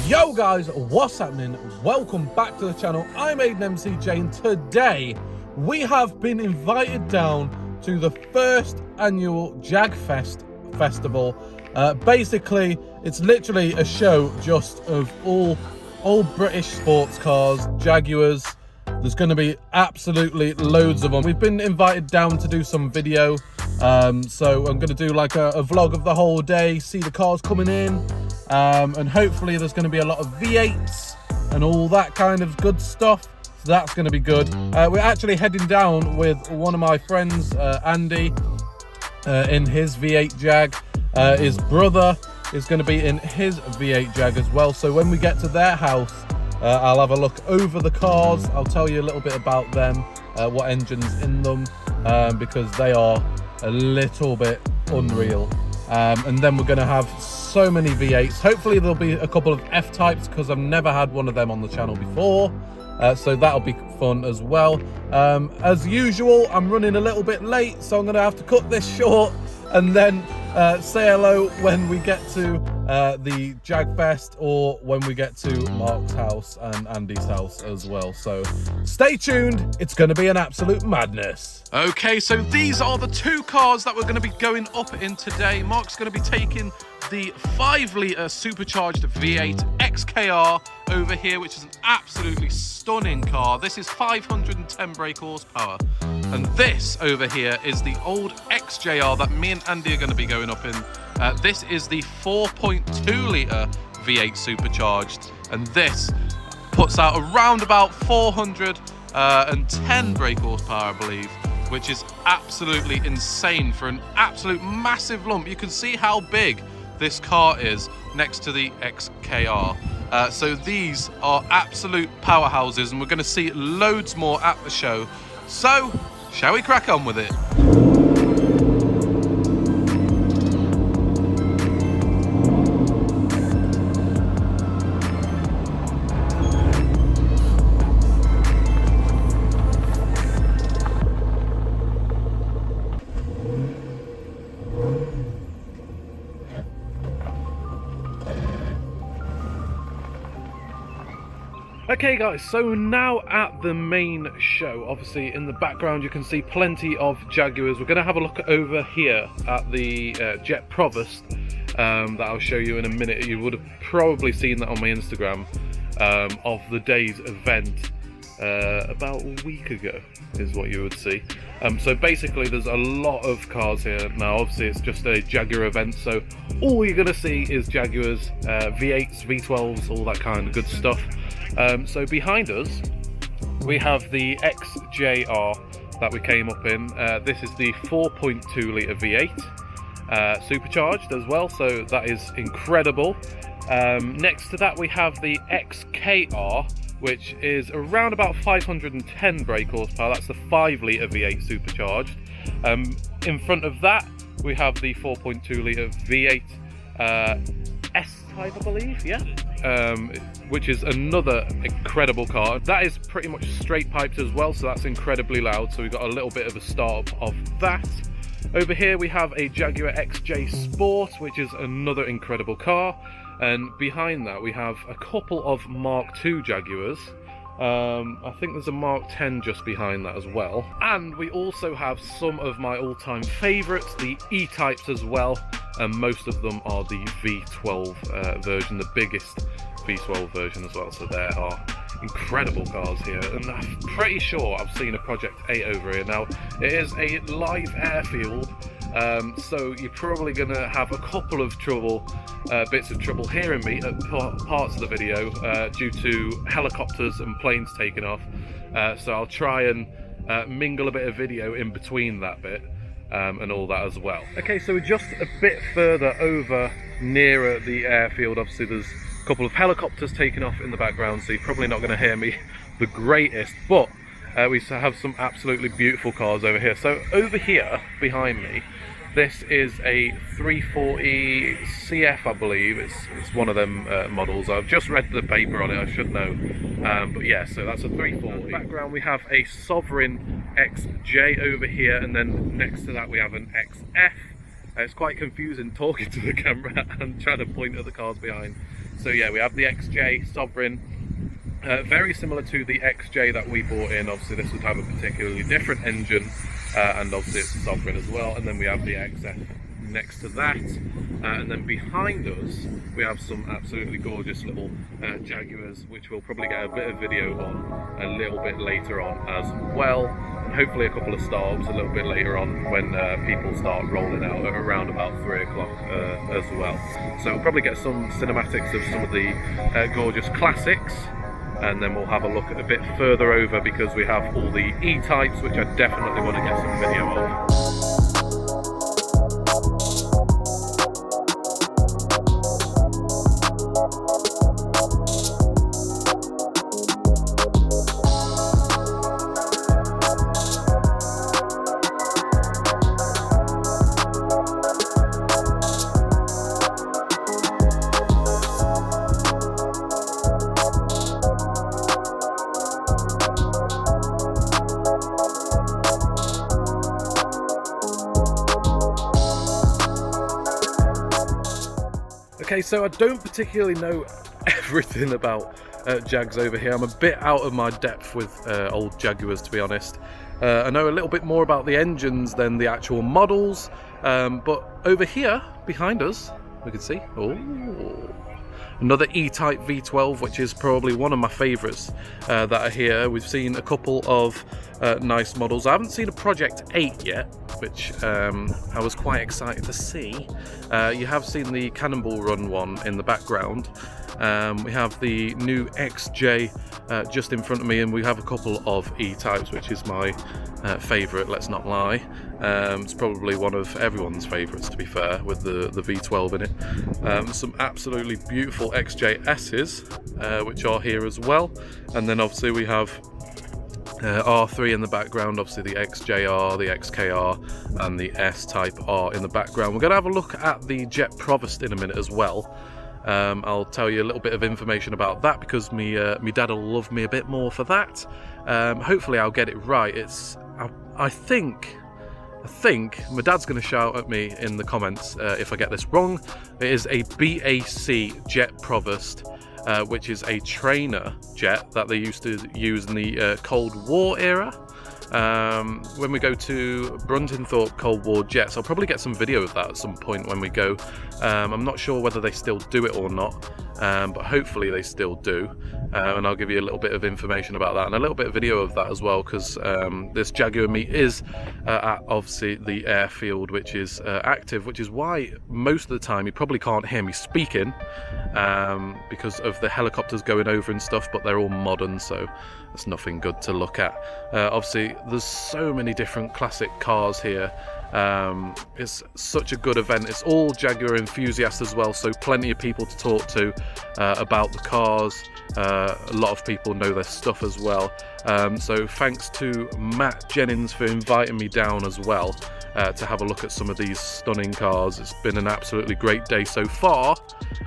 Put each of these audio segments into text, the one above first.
Yo guys, what's happening? Welcome back to the channel. I'm AidanMCJ, and today we have been invited down to the first annual Jagfest festival. Basically, it's literally a show just of all British sports cars, Jaguars. There's going to be absolutely loads of them. We've been invited down to do some video, so I'm going to do like a vlog of the whole day, see the cars coming in. And hopefully there's going to be a lot of V8'S and all that kind of good stuff, so that's going to be good. We're actually heading down with one of my friends, Andy, in his V8 Jag. His brother is going to be in his V8 Jag as well, so when we get to their house, I'll have a look over the cars. I'll tell you a little bit about them, what engines in them, because they are a little bit unreal. And then we're going to have so many V8'S. Hopefully there'll be a couple of F-types, because I've never had one of them on the channel before, so that'll be fun as well. As usual, I'm running a little bit late, so I'm going to have to cut this short and then say hello when we get to the Jagfest, or when we get to Mark's house and Andy's house as well. So stay tuned, it's going to be an absolute madness. Okay, so these are the two cars that we're going to be going up in today. Mark's going to be taking the 5-litre supercharged V8 XJR over here, which is an absolutely stunning car. This is 510 brake horsepower. And this over here is the old XJR that me and Andy are going to be going up in. This is the 4.2-litre V8 supercharged, and this puts out around about 410 brake horsepower, I believe, which is absolutely insane for an absolute massive lump. You can see how big this car is next to the XJR. So these are absolute powerhouses, and we're going to see loads more at the show. So shall we crack on with it? Okay guys, so now at the main show, obviously in the background you can see plenty of Jaguars. We're going to have a look over here at the Jet Provost that I'll show you in a minute. You would have probably seen that on my Instagram of the day's event about a week ago is what you would see. So basically there's a lot of cars here. Now obviously it's just a Jaguar event, so all you're going to see is Jaguars, V8'S, V12's, all that kind of good stuff. So behind us we have the XJR that we came up in. This is the 4.2-litre V8 supercharged as well, so that is incredible. Next to that we have the XJR, which is around about 510 brake horsepower. That's the 5-litre V8 supercharged. In front of that we have the 4.2-litre V8 S-type, I believe, yeah, which is another incredible car. That is pretty much straight piped as well, so that's incredibly loud, so we've got a little bit of a start-up of that. Over here we have a Jaguar XJ Sport, which is another incredible car, and behind that we have a couple of Mark II Jaguars. I think there's a Mark 10 just behind that as well, and we also have some of my all-time favourites, the E-types as well, and most of them are the V12 version, the biggest V12 version as well. So there are incredible cars here, and I'm pretty sure I've seen a Project 8 over here. Now it is a live airfield, so you're probably going to have a couple of bits of trouble hearing me at parts of the video due to helicopters and planes taking off, so I'll try and mingle a bit of video in between that bit and all that as well. Okay, so we're just a bit further over nearer the airfield. Obviously there's a couple of helicopters taking off in the background, so you're probably not going to hear me the greatest, but we have some absolutely beautiful cars over here. So over here behind me This is a 340 CF, I believe. It's one of them models. I've just read the paper on it, I should know. But yeah, so that's a 340. In the background we have a Sovereign XJ over here, and then next to that we have an XF. It's quite confusing talking to the camera and trying to point at the cars behind. So yeah, we have the XJ Sovereign. Very similar to the XJ that we bought in. Obviously this would have a particularly different engine, and obviously it's a Sovereign as well. And then we have the XF next to that, and then behind us we have some absolutely gorgeous little Jaguars, which we'll probably get a bit of video on a little bit later on as well, and hopefully a couple of starts a little bit later on when people start rolling out at around about 3 o'clock as well. So we'll probably get some cinematics of some of the gorgeous classics, and then we'll have a look a bit further over because we have all the E-types, which I definitely want to get some video of. Okay, so I don't particularly know everything about Jags over here. I'm a bit out of my depth with old Jaguars, to be honest. I know a little bit more about the engines than the actual models, but over here, behind us, we can see, another E-Type V12, which is probably one of my favourites that are here. We've seen a couple of nice models. I haven't seen a Project 8 yet, which I was quite excited to see. You have seen the Cannonball Run one in the background. We have the new XJ just in front of me, and we have a couple of E-Types, which is my favourite, let's not lie. It's probably one of everyone's favourites, to be fair, with the V12 in it. Some absolutely beautiful XJS's, which are here as well. And then obviously we have R3 in the background, obviously the XJR, the XKR, and the S-Type R in the background. We're going to have a look at the Jet Provost in a minute as well. I'll tell you a little bit of information about that because me dad will love me a bit more for that. Hopefully I'll get it right. I think my dad's going to shout at me in the comments if I get this wrong. It is a BAC Jet Provost, which is a trainer jet that they used to use in the Cold War era. When we go to Bruntingthorpe Cold War jets, I'll probably get some video of that at some point when we go. I'm not sure whether they still do it or not, but hopefully they still do, and I'll give you a little bit of information about that and a little bit of video of that as well, because this Jaguar meet is at obviously the airfield, which is active, which is why most of the time you probably can't hear me speaking, because of the helicopters going over and stuff, but they're all modern, so it's nothing good to look at. Obviously there's so many different classic cars here. It's such a good event. It's all Jaguar enthusiasts as well, so plenty of people to talk to about the cars. A lot of people know their stuff as well. So thanks to Matt Jennings for inviting me down as well to have a look at some of these stunning cars. It's been an absolutely great day so far,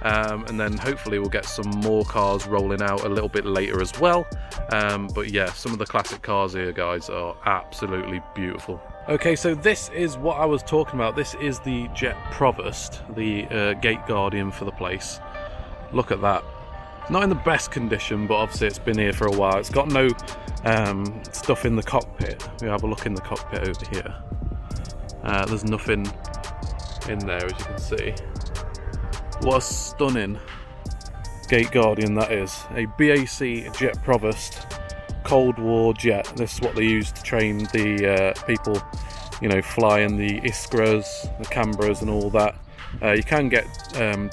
and then hopefully we'll get some more cars rolling out a little bit later as well. But yeah, some of the classic cars here, guys, are absolutely beautiful. Okay, so this is what I was talking about. This is the Jet Provost, the gate guardian for the place. Look at that. It's not in the best condition, but obviously it's been here for a while. It's got no stuff in the cockpit. We have a look in the cockpit over here. There's nothing in there, as you can see. What a stunning gate guardian that is. A BAC Jet Provost Cold War jet. This is what they used to train the people, you know, flying the Iskras, the Canberras and all that. You can get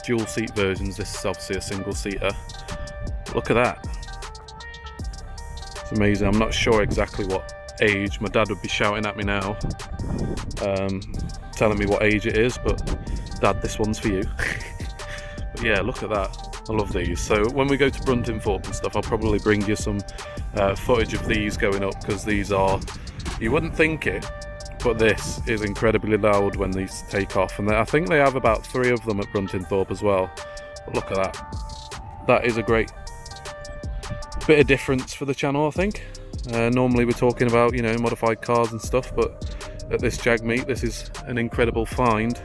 dual seat versions. This is obviously a single seater. Look at that. It's amazing. I'm not sure exactly what age. My dad would be shouting at me now, telling me what age it is, but Dad, this one's for you. But yeah, look at that. I love these. So when we go to Bruntingthorpe and stuff, I'll probably bring you some footage of these going up, because these are, you wouldn't think it, but this is incredibly loud when these take off, and I think they have about 3 of them at Bruntingthorpe as well. But look at that. That is a great bit of difference for the channel, I think. Normally we're talking about, you know, modified cars and stuff, but at this Jag meet, this is an incredible find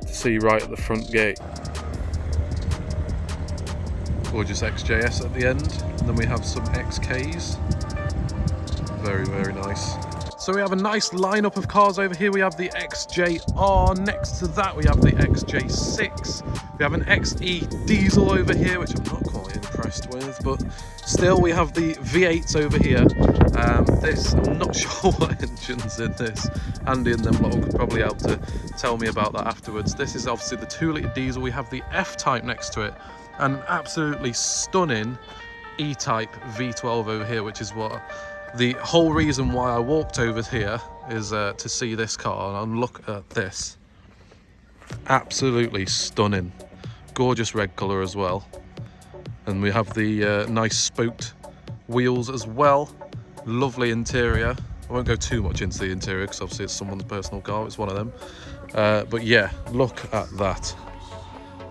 to see right at the front gate. Gorgeous XJS at the end, and then we have some XKs. Very, very nice. So we have a nice lineup of cars over here. We have the XJR. Next to that, we have the XJ6. We have an XE diesel over here, which I'm not quite impressed with, but still we have the V8'S over here. This, I'm not sure what engine's in this. Andy and them lot could probably help to tell me about that afterwards. This is obviously the 2-litre diesel. We have the F-Type next to it, and absolutely stunning E-Type V12 over here, which is what the whole reason why I walked over here is to see this car, and look at this. Absolutely stunning. Gorgeous red colour as well. And we have the nice spoked wheels as well. Lovely interior. I won't go too much into the interior because obviously it's someone's personal car, it's one of them. But yeah, look at that.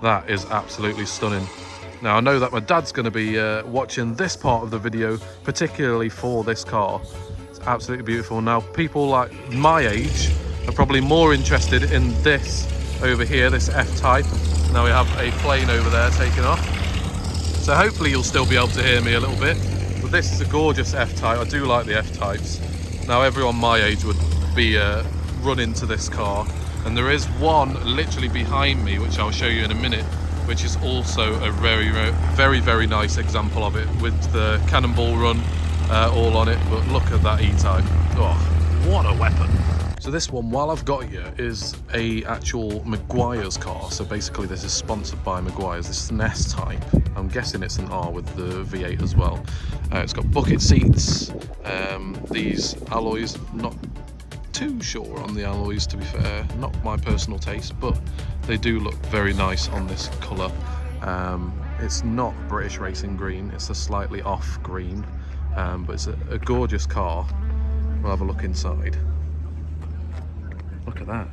That is absolutely stunning. Now I know that my dad's going to be watching this part of the video, particularly for this car. It's absolutely beautiful. Now people like my age are probably more interested in this over here, this F-Type. Now we have a plane over there taking off. So hopefully you'll still be able to hear me a little bit. But this is a gorgeous F-Type. I do like the F-Types. Now everyone my age would be running to this car. And there is one literally behind me, which I'll show you in a minute, which is also a very, very nice example of it, with the cannonball run all on it. But look at that E-Type. Oh, what a weapon. So this one, while I've got you, is a actual Jaguar's car. So basically this is sponsored by Jaguar's. This is an S-Type. I'm guessing it's an R with the V8 as well. It's got bucket seats. These alloys, not too sure on the alloys, to be fair. Not my personal taste, but they do look very nice on this colour. It's not British racing green, it's a slightly off green, but it's a gorgeous car. We'll have a look inside. Look at that.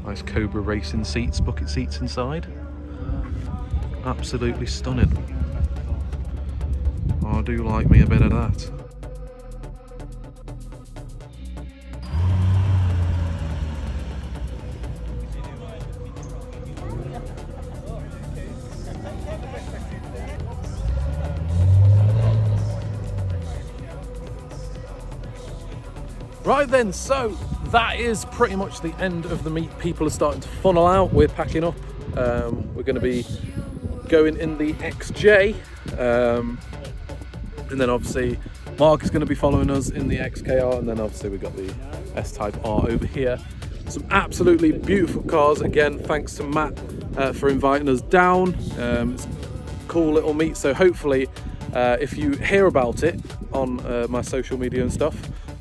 Nice Cobra racing seats, bucket seats inside. Absolutely stunning. Oh, I do like me a bit of that. Right then, so that is pretty much the end of the meet. People are starting to funnel out. We're packing up. We're going to be going in the XJ, and then obviously Mark is going to be following us in the XKR, and then obviously we've got the S-Type R over here. Some absolutely beautiful cars. Again, thanks to Matt for inviting us down. It's a cool little meet, so hopefully if you hear about it on my social media and stuff,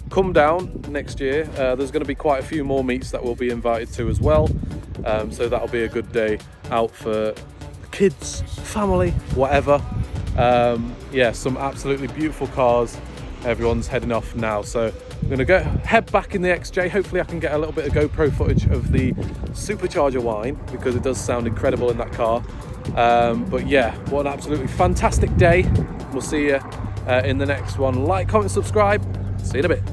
come down next year. There's going to be quite a few more meets that we'll be invited to as well, so that'll be a good day out for kids, family, whatever. Yeah, some absolutely beautiful cars. Everyone's heading off now, so I'm going to head back in the XJ. Hopefully I can get a little bit of GoPro footage of the supercharger whine, because it does sound incredible in that car. But yeah, what an absolutely fantastic day. We'll see you in the next one. Like, comment, subscribe. See you in a bit.